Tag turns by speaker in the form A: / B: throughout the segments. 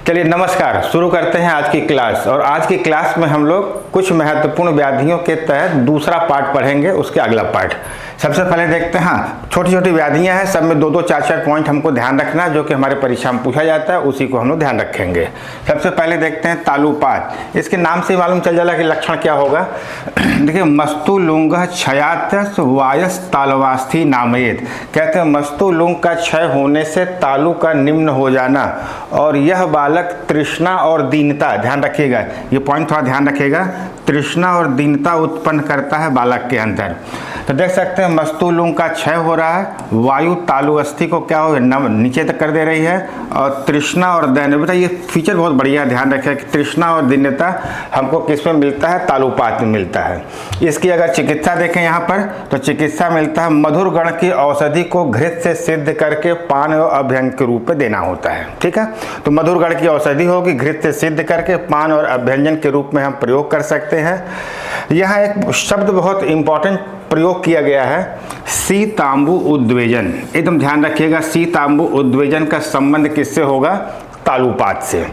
A: चलिए नमस्कार, शुरू करते हैं आज की क्लास। और आज की क्लास में हम लोग कुछ महत्वपूर्ण व्याधियों के तहत दूसरा पार्ट पढ़ेंगे, उसके अगला पार्ट। सबसे पहले देखते हैं, हाँ छोटी छोटी व्याधियां हैं, सब में दो दो चार चार पॉइंट हमको ध्यान रखना है, जो कि हमारे परीक्षा में पूछा जाता है, उसी को हम लोग ध्यान रखेंगे। सबसे पहले देखते हैं तालुपात। इसके नाम से मालूम चल जाला कि लक्षण क्या होगा। देखिए, मस्तुलुंग क्षयातस वायस तालवास्थी नामयेत। कहते हैं मस्तुलुंग का क्षय होने से तालु का निम्न हो जाना, और यह बालक तृष्णा और दीनता, ध्यान रखिएगा ये पॉइंट थोड़ा ध्यान रखिएगा, तृष्णा और दीनता उत्पन्न करता है बालक के अंदर। तो देख सकते हैं मस्तुलुंग का क्षय हो रहा है, वायु तालु अस्थि को क्या हो नीचे तक कर दे रही है, और तृष्णा और दैन्यता, ये फीचर बहुत बढ़िया ध्यान रखें कि तृष्णा और दीनता हमको किस में मिलता है, तालुपात में मिलता है। इसकी अगर चिकित्सा देखें यहाँ पर, तो चिकित्सा मिलता है मधुर गण की औषधि को घृत से सिद्ध करके पान और अभ्यंग के रूप में देना होता है। ठीक है, तो मधुर गण की औषधि होगी, घृत से सिद्ध करके पान और अभ्यंजन के रूप में हम प्रयोग कर सकते हैं। यहाँ एक शब्द बहुत इंपॉर्टेंट प्रयोग किया गया है, शीतांबु उद्वेजन। एकदम ध्यान रखिएगा, शीतांबु उद्वेजन का संबंध किससे होगा, तालुपात से।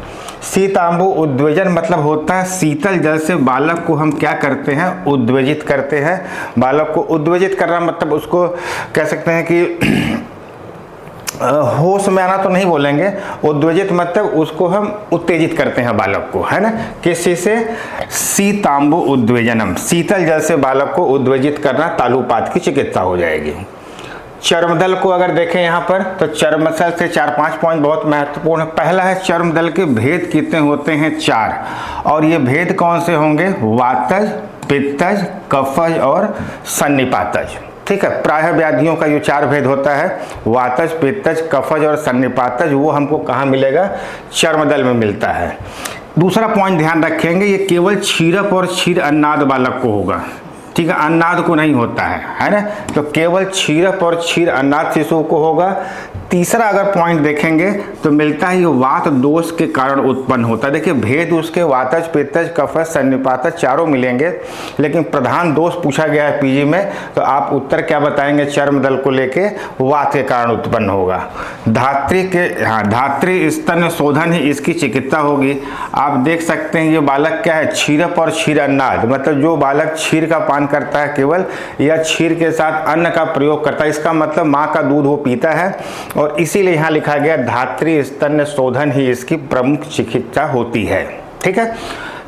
A: शीतांबु उद्वेजन मतलब होता है शीतल जल से बालक को हम क्या करते हैं, उद्वेजित करते हैं। बालक को उद्वेजित करना मतलब उसको कह सकते हैं कि होश में आना तो नहीं बोलेंगे, उद्वेजित मतलब उसको हम उत्तेजित करते हैं बालक को, है ना, किसी से शीतांबु उद्वेजनम, शीतल जल से बालक को उद्वेजित करना तालुपात की चिकित्सा हो जाएगी। चर्मदल को अगर देखें यहाँ पर, तो चर्मदल से 4-5 पॉइंट बहुत महत्वपूर्ण है। पहला है चर्मदल के भेद कितने होते हैं, 4, और ये भेद कौन से होंगे, वातज, पित्तज, कफज और सन्निपातज। ठीक है, प्रायः व्याधियों का जो 4 भेद होता है, वातज, पित्तज, कफज और सन्निपातज, वो हमको कहाँ मिलेगा, चर्मदल में मिलता है। दूसरा पॉइंट ध्यान रखेंगे, ये केवल क्षीरप और क्षीर अन्नाद बालक को होगा। ठीक है, अन्नाद को नहीं होता है ना, तो केवल क्षीरप और क्षीर अन्नाद शिशु को होगा। तीसरा अगर पॉइंट देखेंगे तो मिलता है ये वात दोष के कारण उत्पन्न होता है। देखिए भेद उसके वातज, पित्तज, कफज, सन्निपातज चारों मिलेंगे, लेकिन प्रधान दोष पूछा गया है पीजी में, तो आप उत्तर क्या बताएंगे, चर्मदल को लेके वात के कारण उत्पन्न होगा। धात्री के धात्री स्तन शोधन ही इसकी चिकित्सा होगी। आप देख सकते हैं ये बालक क्या है, क्षीरप और क्षीर अन्नाद, मतलब जो बालक क्षीर का पान करता है केवल, या क्षीर के साथ अन्न का प्रयोग करता है, इसका मतलब माँ का दूध वो पीता है, और इसीलिए यहाँ लिखा गया धात्री स्तन शोधन ही इसकी प्रमुख चिकित्सा होती है। ठीक है,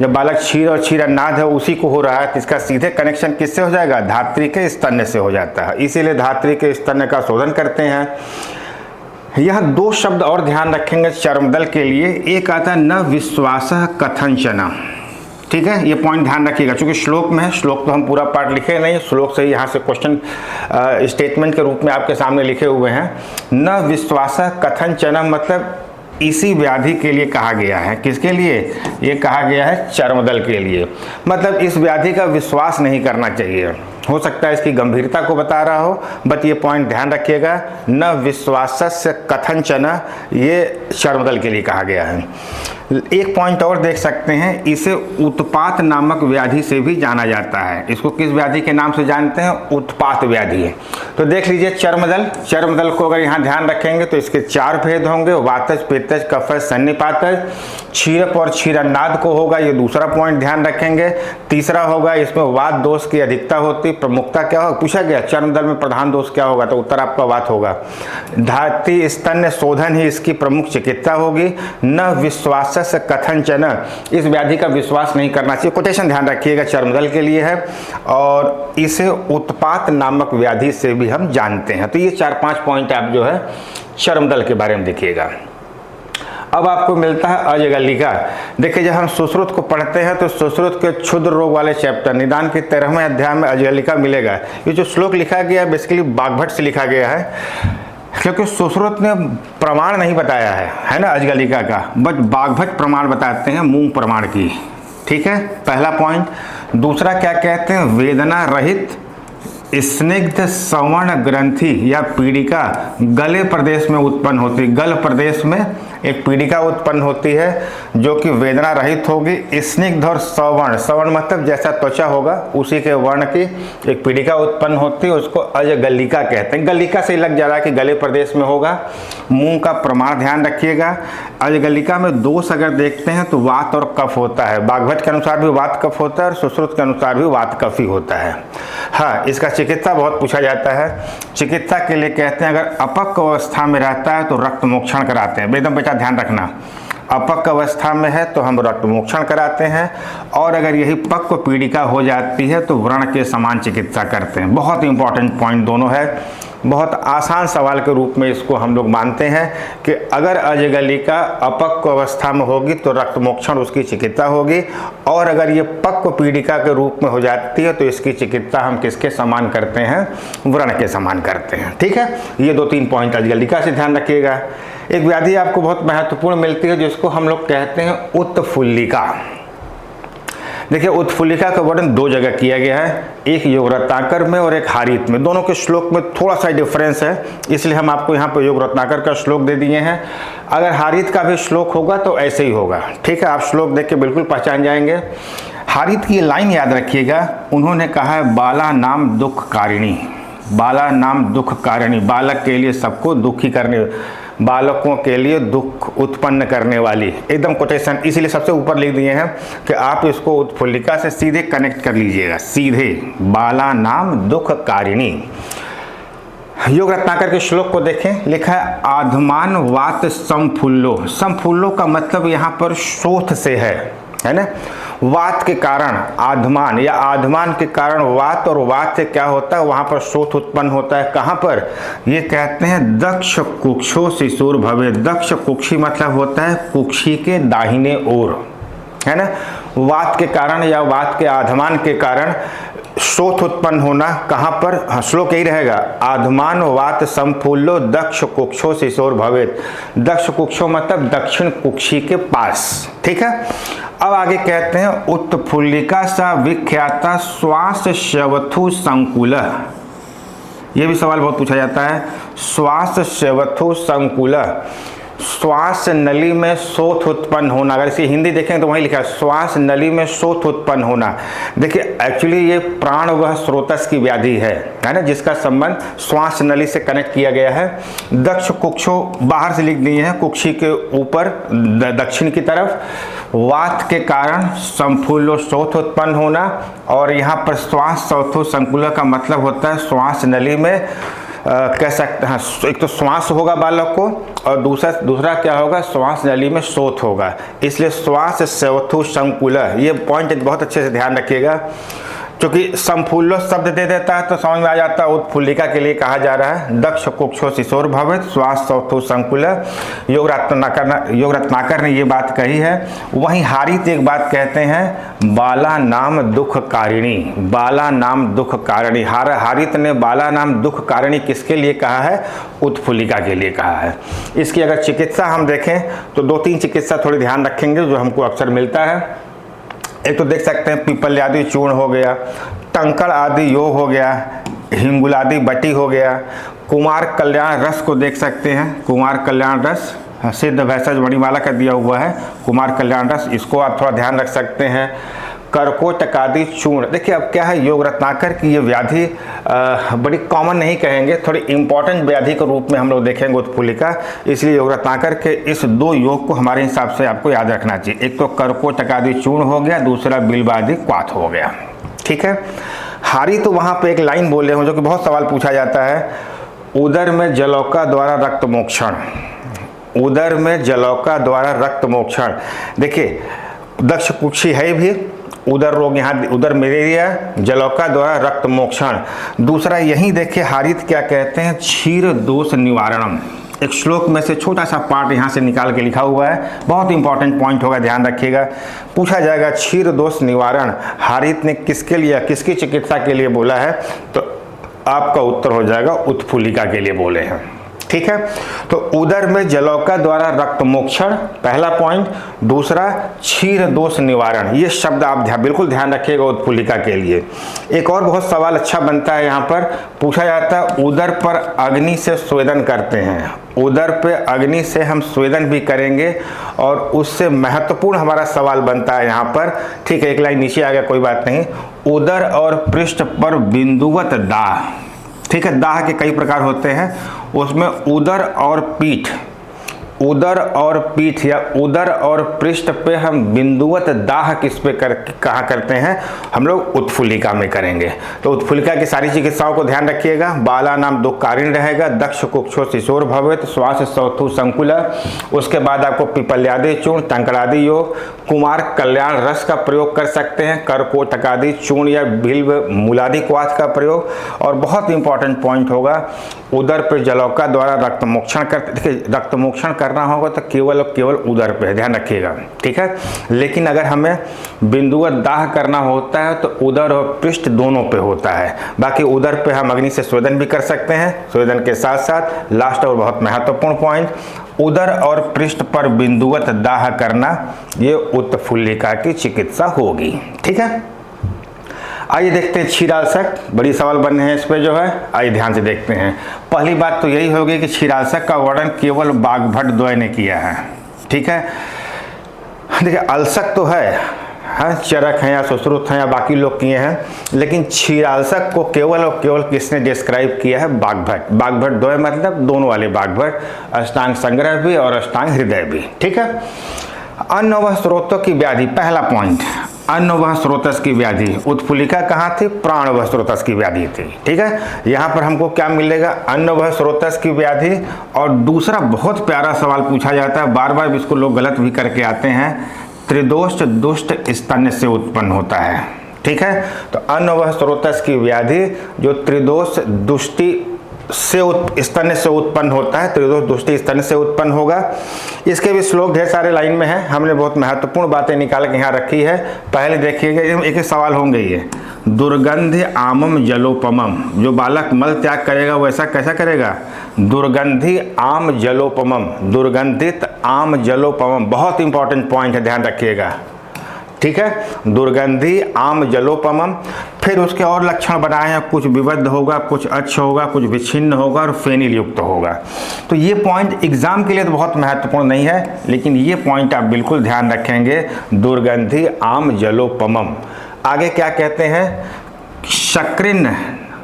A: जब बालक क्षीर और क्षीर अन्नाद है उसी को हो रहा है, तो इसका सीधे कनेक्शन किससे हो जाएगा, धात्री के स्तन से हो जाता है, इसीलिए धात्री के स्तन का शोधन करते हैं। यह 2 शब्द और ध्यान रखेंगे चर्मदल के लिए, एक आता है न विश्वासः कथंचन। ठीक है, ये पॉइंट ध्यान रखिएगा, क्योंकि श्लोक में है, श्लोक तो हम पूरा पार्ट लिखे नहीं, श्लोक से यहाँ से क्वेश्चन स्टेटमेंट के रूप में आपके सामने लिखे हुए हैं। न विश्वासः कथंचनम मतलब इसी व्याधि के लिए कहा गया है, किसके लिए, ये कहा गया है चर्मदल के लिए, मतलब इस व्याधि का विश्वास नहीं करना चाहिए। हो सकता है इसकी गंभीरता को बता रहा हो, बट ये पॉइंट ध्यान रखिएगा, न विश्वासस्य कथंचन, ये चर्मदल के लिए कहा गया है। एक पॉइंट और देख सकते हैं, इसे उत्पात नामक व्याधि से भी जाना जाता है। इसको किस व्याधि के नाम से जानते हैं, उत्पात व्याधि। तो देख लीजिए चर्मदल, चर्मदल को अगर यहाँ ध्यान रखेंगे तो इसके 4 भेद होंगे, वातज, पित्तज, कफज, सन्निपातज। क्षीरप और क्षीर अन्नाद को होगा, ये दूसरा पॉइंट ध्यान रखेंगे। तीसरा होगा इसमें वात दोष की अधिकता होती, प्रमुखता क्या होगा, पूछा गया चर्मदल में प्रधान दोष क्या होगा, तो उत्तर आपका वात होगा। धात्री स्तन शोधन ही इसकी प्रमुख चिकित्सा होगी। न विश्वास कथंचन, इस व्याधि का विश्वास नहीं करना चाहिए, कोटेशन ध्यान रखिएगा, चर्मदल के लिए है, और इसे उत्पात नामक व्याधि से भी हम जानते हैं। तो ये 4-5 पॉइंट आप जो है चर्मदल के बारे में देखिएगा। अब आपको मिलता है अजगलिका। देखिए जब हम सुश्रुत को पढ़ते हैं तो सुश्रुत के क्षुद्र रोग वाले चैप्टर निदान के 13वें अध्याय में अजगलिका मिलेगा। ये जो श्लोक लिखा गया है बेसिकली बागभट्ट से लिखा गया है, क्योंकि सुश्रुत ने प्रमाण नहीं बताया है ना अजगलिका का, बट बागभट्ट प्रमाण बताते हैं, मूंग प्रमाण की। ठीक है, पहला पॉइंट। दूसरा क्या कहते हैं, वेदना रहित स्निग्ध सवर्ण ग्रंथि या पीड़िका गले प्रदेश में उत्पन्न होती, गल प्रदेश में एक पीड़िका उत्पन्न होती है जो कि वेदना रहित होगी। स्निग्ध और सवर्ण, सवर्ण मतलब जैसा त्वचा होगा उसी के वर्ण की एक पीड़िका उत्पन्न होती है, उसको अजगलिका कहते हैं। गलिका से लग जा रहा है कि गले प्रदेश में होगा। मुंह का प्रमाण ध्यान रखिएगा। अजगलिका में दोष अगर देखते हैं तो वात और कफ होता है। बागभट के अनुसार भी वात कफ होता है और सुश्रुत के अनुसार भी वात कफ ही होता है। हाँ, इसका चिकित्सा बहुत पूछा जाता है। चिकित्सा के लिए कहते हैं अगर अपक्व अवस्था में रहता है तो रक्त मोक्षण कराते हैं। एकदम बेटा ध्यान रखना, अपक्व अवस्था में है तो हम रक्त मोक्षण कराते हैं, और अगर यही पक्व पीड़िका हो जाती है तो व्रण के समान चिकित्सा करते हैं। बहुत इंपॉर्टेंट पॉइंट दोनों है। बहुत आसान सवाल के रूप में इसको हम लोग मानते हैं कि अगर अजगलिका अपक्व अवस्था में होगी तो रक्त मोक्षण उसकी चिकित्सा होगी, और अगर ये पक्व पीड़िका के रूप में हो जाती है तो इसकी चिकित्सा हम किसके समान करते हैं? व्रण के समान करते हैं। ठीक है, ये 2-3 पॉइंट अजगलिका से ध्यान रखिएगा। एक व्याधि आपको बहुत महत्वपूर्ण मिलती है जिसको हम लोग कहते हैं उत्फुल्लिका। देखिए, उत्फुल्लिका का वर्णन 2 जगह किया गया है, एक योग रत्नाकर में और एक हारीत में। दोनों के श्लोक में थोड़ा सा डिफरेंस है, इसलिए हम आपको यहाँ पर योग रत्नाकर का श्लोक दे दिए हैं। अगर हारीत का भी श्लोक होगा तो ऐसे ही होगा। ठीक है, आप श्लोक देख के बिल्कुल पहचान जाएंगे। हारीत की लाइन याद रखिएगा, उन्होंने कहा है बाला नाम दुख कारिणी। बाला नाम दुख कारिणी, बालक के लिए सबको दुखी करने, बालकों के लिए दुख उत्पन्न करने वाली, एकदम कोटेशन इसीलिए सबसे ऊपर लिख दिए हैं कि आप इसको उत्फुल्लिका से सीधे कनेक्ट कर लीजिएगा, सीधे बाला नाम दुख कारिणी। योग रत्नाकर के श्लोक को देखें, लिखा है आधमान वात संफुल्लो। संफुल्लो का मतलब यहाँ पर शोथ से है ना। वात के कारण आधमान या आधमान के कारण वात, और वात से क्या होता है? वहां पर शोथ उत्पन्न होता है। कहां पर? ये कहते हैं दक्ष कुक्षो शिशुर भवे। दक्ष कुक्षी मतलब होता है कुक्षी के दाहिने ओर, है ना। वात के कारण या वात के आधमान के कारण शोथ उत्पन्न होना। कहां पर? हाँ, श्लोक यही रहेगा, आधमान वात संफुल्लो दक्ष कुक्षो शिशोर भवेत। दक्ष कुक्षो मतलब दक्षिण कुक्षी के पास। ठीक है, अब आगे कहते हैं उत्फुल्लिका सा विख्याता श्वास शवथु संकुल। ये भी सवाल बहुत पूछा जाता है। श्वास शवथु संकुल, श्वास नली में शोथ उत्पन्न होना। अगर इसे हिंदी देखें तो वहीं लिखा है श्वास नली में शोथ उत्पन्न होना। देखिए, एक्चुअली ये प्राण वह स्रोतस की व्याधि है ना, जिसका संबंध श्वास नली से कनेक्ट किया गया है। दक्ष कुक्षो बाहर से लिख दिए हैं, कुक्षी के ऊपर दक्षिण की तरफ। वात के कारण संफुल्लो शोथ उत्पन्न होना, और यहाँ पर श्वास चौथो संकुल का मतलब होता है श्वास नली में कह सकते हैं, एक तो श्वास होगा बालक को, और दूसरा क्या होगा? श्वास नली में शोथ होगा। इसलिए श्वास शवथु संकुल, ये पॉइंट बहुत अच्छे से ध्यान रखिएगा। क्योंकि संफुल्लो शब्द दे देता है तो समझ में आ जाता है उत्फुल्लिका के लिए कहा जा रहा है। दक्ष कुक्षो शिशोर भवेत श्वास चौथो संकुल। योग रत्नाकर ने ये बात कही है। वहीं हारीत एक बात कहते हैं, बाला नाम दुख कारिणी। बाला नाम दुख कारिणी, हारीत ने बाला नाम दुख कारिणी किसके लिए कहा है? उत्फुल्लिका के लिए कहा है। इसकी अगर चिकित्सा हम देखें तो 2-3 चिकित्सा थोड़ी ध्यान रखेंगे जो हमको अक्सर मिलता है। एक तो देख सकते हैं पीपल आदि चूर्ण हो गया, टंकड़ आदि योग हो गया, हिंगुलादि बटी हो गया, कुमार कल्याण रस को देख सकते हैं। कुमार कल्याण रस सिद्ध भैषज मणिमाला का दिया हुआ है, कुमार कल्याण रस, इसको आप थोड़ा ध्यान रख सकते हैं। कर्कोटक आदि चूर्ण। देखिए, अब क्या है, योग रत्नाकर की ये व्याधि बड़ी कॉमन नहीं कहेंगे, थोड़ी इंपॉर्टेंट व्याधि के रूप में हम लोग देखेंगे उत्फुल्लिका। इसलिए योग रत्नाकर के इस 2 योग को हमारे हिसाब से आपको याद रखना चाहिए। एक तो कर्कोटक आदि चूर्ण हो गया, दूसरा बिल्वादि क्वाथ हो गया। ठीक है, हारी तो वहाँ पे एक लाइन बोले हो जो कि बहुत सवाल पूछा जाता है, उदर में जलौका द्वारा रक्त मोक्षण। उदर में जलौका द्वारा रक्त मोक्षण। देखिए, दक्ष कुक्षी है भी, उदर रोग, यहाँ उदर मलेरिया, जलौका द्वारा रक्त मोक्षण। दूसरा यही देखिए हारीत क्या कहते हैं, क्षीर दोष निवारणम। एक श्लोक में से छोटा सा पार्ट यहाँ से निकाल के लिखा हुआ है, बहुत इंपॉर्टेंट पॉइंट होगा, ध्यान रखिएगा। पूछा जाएगा क्षीर दोष निवारण हारीत ने किसके लिए, किसकी चिकित्सा के लिए बोला है, तो आपका उत्तर हो जाएगा उत्फुल्लिका के लिए बोले हैं। ठीक है। तो उदर में जलौका द्वारा रक्त मोक्षण, पहला पॉइंट। दूसरा, क्षीर दोष निवारण। ये शब्द आप बिल्कुल ध्यान रखिएगा उत्फुल्लिका के लिए। एक और बहुत सवाल अच्छा बनता है, यहाँ पर पूछा जाता है उदर पर अग्नि से स्वेदन करते हैं। उदर पे अग्नि से हम स्वेदन भी करेंगे और उससे महत्वपूर्ण हमारा सवाल बनता है यहाँ पर, ठीक है, एक लाइन नीचे आ गया, कोई बात नहीं। उदर और पृष्ठ पर बिंदुवत दाह, ठीक है, दाह के कई प्रकार होते हैं, उसमें उदर और पीठ, उदर और पीठ या उदर और पृष्ठ पे हम बिंदुवत दाह किस पे कहाँ करते हैं, हम लोग उत्फुल्लिका में करेंगे। तो उत्फुल्लिका की सारी चिकित्साओं को ध्यान रखिएगा। बाला नाम दुःखारिण रहेगा, दक्ष कुक्षो शिशोर भवेत, श्वास सौथु संकुला, उसके बाद आपको पिपल्यादि चूर्ण, तंकरादि योग, कुमार कल्याण रस का प्रयोग कर सकते हैं, करकोटकादि चूर्ण या बिल्व मूलादि क्वाथ का प्रयोग। और बहुत इंपॉर्टेंट पॉइंट होगा, उदर पे जलौका द्वारा रक्त मोक्षण देखिए रक्त मोक्षण करना होगा तो केवल और केवल उदर पे, ध्यान रखिएगा, ठीक है। लेकिन अगर हमें बिंदुवत दाह करना होता है तो उदर और पृष्ठ दोनों पे होता है। बाकी उदर पे हम अग्नि से स्वेदन भी कर सकते हैं, स्वेदन के साथ साथ लास्ट और बहुत महत्वपूर्ण पॉइंट, उदर और पृष्ठ पर बिंदुवत दाह करना, ये उत्फुल्लिका की चिकित्सा होगी, ठीक है। आइए देखते हैं क्षीराल्सक, बड़ी सवाल बनने हैं इस पे जो है, आइए ध्यान से देखते हैं। पहली बात तो यही होगी कि क्षीराल्सक का वर्णन केवल बाग्भट्ट द्वय ने किया है, ठीक है। देखिए अल्सक तो है, हाँ, चरक हैं या सुश्रुत हैं या बाकी लोग किए हैं, लेकिन क्षीराल्सक को केवल और केवल किसने डिस्क्राइब किया है, बाग्भट्ट। बाग्भट्ट द्वय मतलब दोनों वाले बाग्भट्ट, अष्टांग संग्रह भी और अष्टांग हृदय भी, ठीक है। अन्न व स्रोतों की व्याधि, पहला पॉइंट, अन्न व स्रोतस की व्याधि। उत्फुल्लिका कहाँ थी, प्राण व स्रोतस की व्याधि थी, ठीक है। यहाँ पर हमको क्या मिलेगा, अन्न व स्रोतस की व्याधि। और दूसरा बहुत प्यारा सवाल पूछा जाता है, बार बार इसको लोग गलत भी करके आते हैं, त्रिदोष दुष्ट स्तन से उत्पन्न होता है, ठीक है। तो अन्न व स्रोतस की व्याधि जो त्रिदोष दुष्टि से स्तन से उत्पन्न होता है, त्रिदोष दुष्टि स्तन से उत्पन्न होगा। इसके भी श्लोक ढेर सारे लाइन में हैं, हमने बहुत महत्वपूर्ण बातें निकाल के यहाँ रखी है। पहले देखिएगा, एक एक सवाल होंगे ये, दुर्गंधि आमम जलोपमम, जो बालक मल त्याग करेगा वो ऐसा कैसा करेगा, दुर्गंधि आम जलोपमम, दुर्गंधित आम जलोपमम, बहुत इंपॉर्टेंट पॉइंट है, ध्यान रखिएगा, ठीक है। दुर्गंधि आम जलोपमम। फिर उसके और लक्षण बनाए हैं, कुछ विबद्ध होगा, कुछ अच्छ होगा, कुछ विच्छिन्न होगा और फेनिल युक्त होगा। तो ये पॉइंट एग्जाम के लिए तो बहुत महत्वपूर्ण नहीं है, लेकिन ये पॉइंट आप बिल्कुल ध्यान रखेंगे, दुर्गंधि आम जलोपमम। आगे क्या कहते हैं, शक्रिन,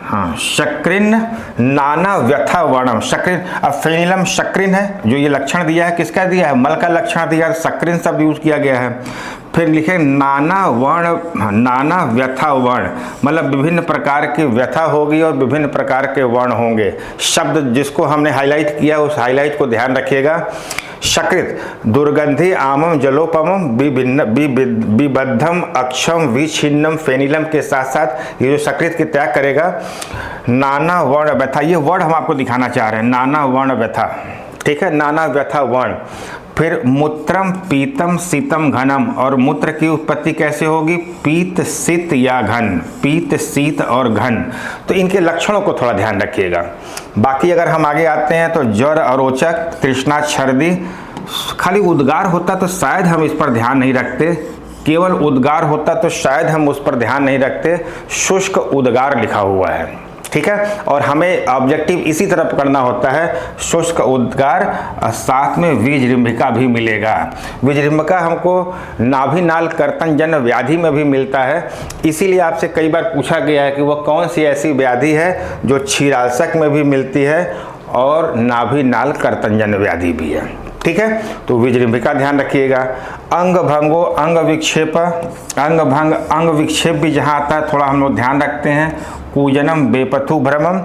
A: हाँ, शक्रिन नाना व्यथा वर्णम, शक्रिन, अब फेनिलम शक्रिन है, जो ये लक्षण दिया है किसका दिया है, मल का लक्षण दिया है, शक्रिन शब्द यूज किया गया है। फिर लिखे नाना वर्ण, नाना व्यथा वर्ण, मतलब विभिन्न प्रकार की व्यथा होगी और विभिन्न प्रकार के वर्ण होंगे। शब्द जिसको हमने हाईलाइट किया उस हाईलाइट को ध्यान रखिएगा। शकृत, दुर्गंधि आमम जलोपमम, विबद्धम अक्षम विछिन्नम फेनिलम के साथ साथ ये जो शकृत की त्याग करेगा, नाना वर्ण व्यथा, ये वर्ड हम आपको दिखाना चाह रहे हैं, नाना वर्ण व्यथा, ठीक है, नाना व्यथा वर्ण। फिर मूत्रम पीतम शीतम घनम, और मूत्र की उत्पत्ति कैसे होगी, पीत शीत या घन, पीत शीत और घन। तो इनके लक्षणों को थोड़ा ध्यान रखिएगा। बाकी अगर हम आगे आते हैं तो ज्वर, अरोचक, तृष्णा, छर्दी, खाली उद्गार होता तो शायद हम इस पर ध्यान नहीं रखते, केवल उद्गार होता तो शायद हम उस पर ध्यान नहीं रखते, शुष्क उद्गार लिखा हुआ है, ठीक है। और हमें ऑब्जेक्टिव इसी तरह पकड़ना होता है, शुष्क उद्गार, साथ में विजृंभिका भी मिलेगा। विजृंभिका हमको नाभिनाल कर्तन जन व्याधि में भी मिलता है, इसीलिए आपसे कई बार पूछा गया है कि वह कौन सी ऐसी व्याधि है जो क्षीराल्सक में भी मिलती है और नाभिनाल कर्तनजन्य व्याधि भी है, ठीक है। तो विजृंभिका ध्यान रखिएगा। अंग भंगो अंग विक्षेप, अंग भंग अंग विक्षेप भी जहाँ आता है थोड़ा हम लोग ध्यान रखते हैं, कूजनम बेपथु भ्रमम।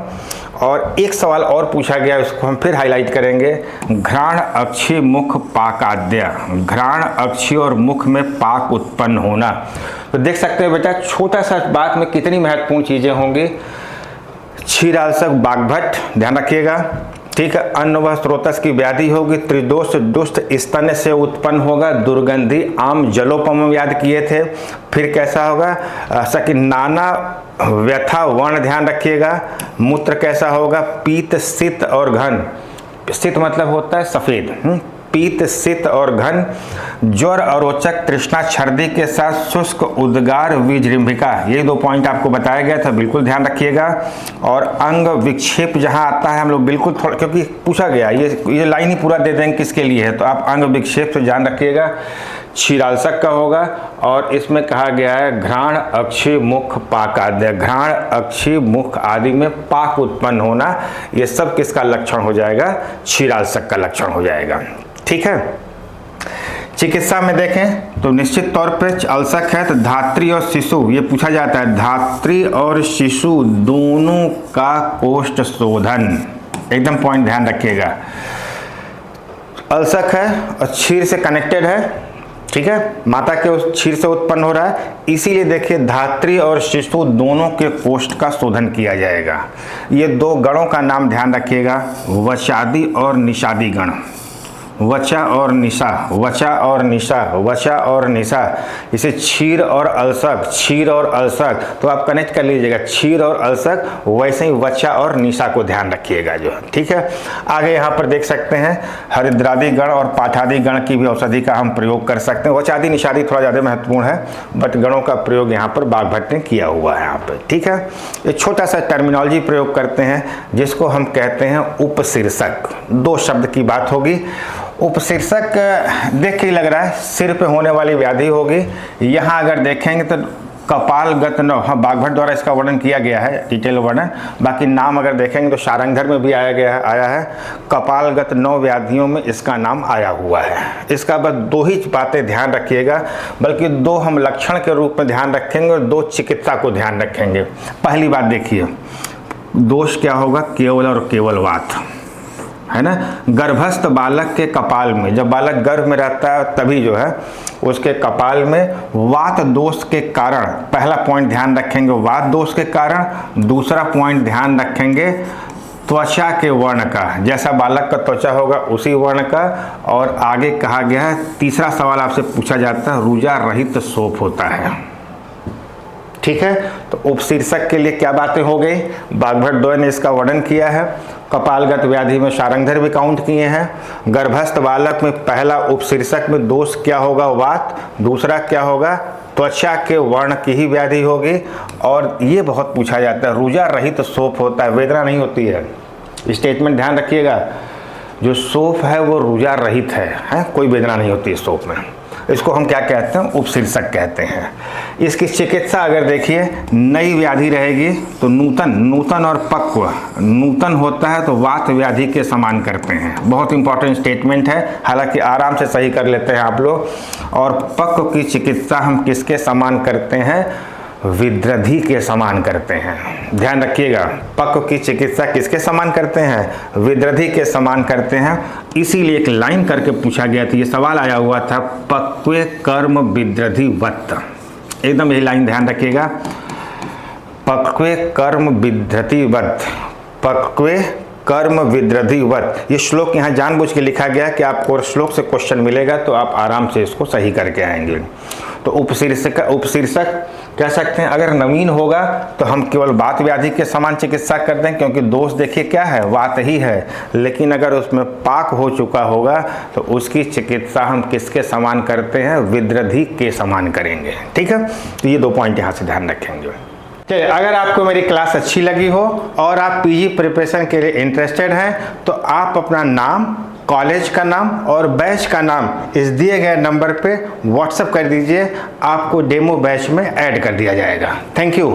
A: और एक सवाल और पूछा गया, उसको हम फिर हाईलाइट करेंगे, घ्राण अक्षी मुख पाकाद्य, घ्राण अक्षी और मुख में पाक उत्पन्न होना। तो देख सकते हैं बेटा, छोटा सा बात में कितनी महत्वपूर्ण चीजें होंगी। क्षीराल्सक बाग्भट्ट ध्यान रखिएगा, ठीक है। अन्न व स्रोतस की व्याधि होगी, त्रिदोष दुष्ट स्तन से उत्पन्न होगा, दुर्गंधि आम जलोपम याद किए थे। फिर कैसा होगा, सकी नाना व्यथा वर्ण ध्यान रखिएगा। मूत्र कैसा होगा, पीत शीत और घन, सित मतलब होता है सफ़ेद। पीत, सित और घन, ज्वर, अरोचक, तृष्णा, छर्दी के साथ शुष्क, उद्गार, विजृंभिका, ये 2 पॉइंट आपको बताया गया था, बिल्कुल ध्यान रखिएगा। और अंग विक्षेप जहां आता है हम लोग बिल्कुल थोड़ा, क्योंकि पूछा गया ये लाइन ही पूरा दे देंगे किसके लिए है, तो आप अंग विक्षेप से ध्यान रखिएगा। क्षीरालसक का होगा। और इसमें कहा गया है घ्राण, अक्षी, मुख, पाक आदि। घ्राण, अक्षी, मुख आदि में पाक उत्पन्न होना, ये सब किसका लक्षण हो जाएगा? क्षीरालसक का लक्षण हो जाएगा। ठीक है। चिकित्सा में देखें तो निश्चित तौर पे अल्सक है तो धात्री और शिशु, ये पूछा जाता है, धात्री और शिशु दोनों का कोष्ठ शोधन, एकदम पॉइंट ध्यान रखिएगा। अल्सक है और क्षीर से कनेक्टेड है, ठीक है, माता के उस क्षीर से उत्पन्न हो रहा है, इसीलिए देखिए धात्री और शिशु दोनों के कोष्ठ का शोधन किया जाएगा। ये 2 गणों का नाम ध्यान रखिएगा, वचादि और निषादी गण। वचा और निशा, वचा और निशा, वचा और निशा, इसे क्षीर और अल्सक, क्षीर और अल्सक, तो आप कनेक्ट कर लीजिएगा क्षीर और अल्सक, वैसे ही वचा और निशा को ध्यान रखिएगा जो है। ठीक है। आगे यहाँ पर देख सकते हैं हरिद्रादि गण और पाठादि गण की भी औषधि का हम प्रयोग कर सकते हैं। वचादि निषादी थोड़ा ज़्यादा महत्वपूर्ण है, बट गणों का प्रयोग यहाँ पर बागभट्ट ने किया हुआ है यहाँ पर। ठीक है। एक छोटा सा टर्मिनोलॉजी प्रयोग करते हैं जिसको हम कहते हैं उपशीर्षक। 2 शब्द की बात होगी। उपशीर्षक देख के लग रहा है सिर पे होने वाली व्याधि होगी। यहाँ अगर देखेंगे तो कपालगत नौ, हाँ बागभट्ट द्वारा इसका वर्णन किया गया है, डिटेल वर्णन। बाकी नाम अगर देखेंगे तो सारंगधर में भी आया है। कपालगत 9 व्याधियों में इसका नाम आया हुआ है। इसका बस 2 ही बातें ध्यान रखिएगा, बल्कि 2 हम लक्षण के रूप में ध्यान रखेंगे और 2 चिकित्सा को ध्यान रखेंगे। पहली बात देखिए, दोष क्या होगा? केवल और केवल वात, है ना। गर्भस्थ बालक के कपाल में, जब बालक गर्भ में रहता है तभी जो है उसके कपाल में वात दोष के कारण, पहला पॉइंट ध्यान रखेंगे वात दोष के कारण। दूसरा पॉइंट ध्यान रखेंगे त्वचा के वर्ण का, जैसा बालक का त्वचा होगा उसी वर्ण का। और आगे कहा गया है, तीसरा सवाल आपसे पूछा जाता है, रुजा रहित शोफ होता है। ठीक है। तो उपशीर्षक के लिए क्या बातें हो गई? बागभट्ट द्वय ने इसका वर्णन किया है। कपालगत व्याधि में सारंगधर भी काउंट किए हैं। गर्भस्थ बालक में पहला उपशीर्षक में दोष क्या होगा? वात। दूसरा क्या होगा? त्वचा के वर्ण की ही व्याधि होगी। और ये बहुत पूछा जाता है, रुजा रहित शोफ होता है, वेदना नहीं होती है। स्टेटमेंट ध्यान रखिएगा, जो शोफ है वो रुजा रहित है, कोई वेदना नहीं होती है शोफ में। इसको हम क्या कहते हैं? उपशीर्षक कहते हैं। इसकी चिकित्सा अगर देखिए, नई व्याधि रहेगी तो नूतन और पक्व। नूतन होता है तो वात व्याधि के समान करते हैं, बहुत इंपॉर्टेंट स्टेटमेंट है, हालांकि आराम से सही कर लेते हैं आप लोग। और पक्व की चिकित्सा हम किसके समान करते हैं? विद्रधि के समान करते हैं। ध्यान रखिएगा, पक्व की चिकित्सा किसके समान करते हैं? विद्रधि के समान करते हैं। इसीलिए एक लाइन करके पूछा गया था, ये सवाल आया हुआ था, पक्वे कर्म विद्रधिवत। एकदम यही लाइन ध्यान रखिएगा, पक्वे कर्म विद्रधिवत, पक्वे कर्म विद्रधिवत। ये श्लोक यहाँ जानबूझ के लिखा गया कि आपको श्लोक से क्वेश्चन मिलेगा तो आप आराम से इसको सही करके आएंगे। तो उपशीर्षक कह सकते हैं, अगर नवीन होगा तो हम केवल वात व्याधि के समान चिकित्सा करते हैं, क्योंकि दोष देखिए क्या है? वात ही है। लेकिन अगर उसमें पाक हो चुका होगा तो उसकी चिकित्सा हम किसके समान करते हैं? विद्रधि के समान करेंगे। ठीक है। तो ये 2 पॉइंट यहाँ से ध्यान रखेंगे। चलिए, अगर आपको मेरी क्लास अच्छी लगी हो और आप पीजी प्रिपरेशन के लिए इंटरेस्टेड हैं तो आप अपना नाम, कॉलेज का नाम और बैच का नाम इस दिए गए नंबर पे व्हाट्सएप कर दीजिए, आपको डेमो बैच में ऐड कर दिया जाएगा। Thank you.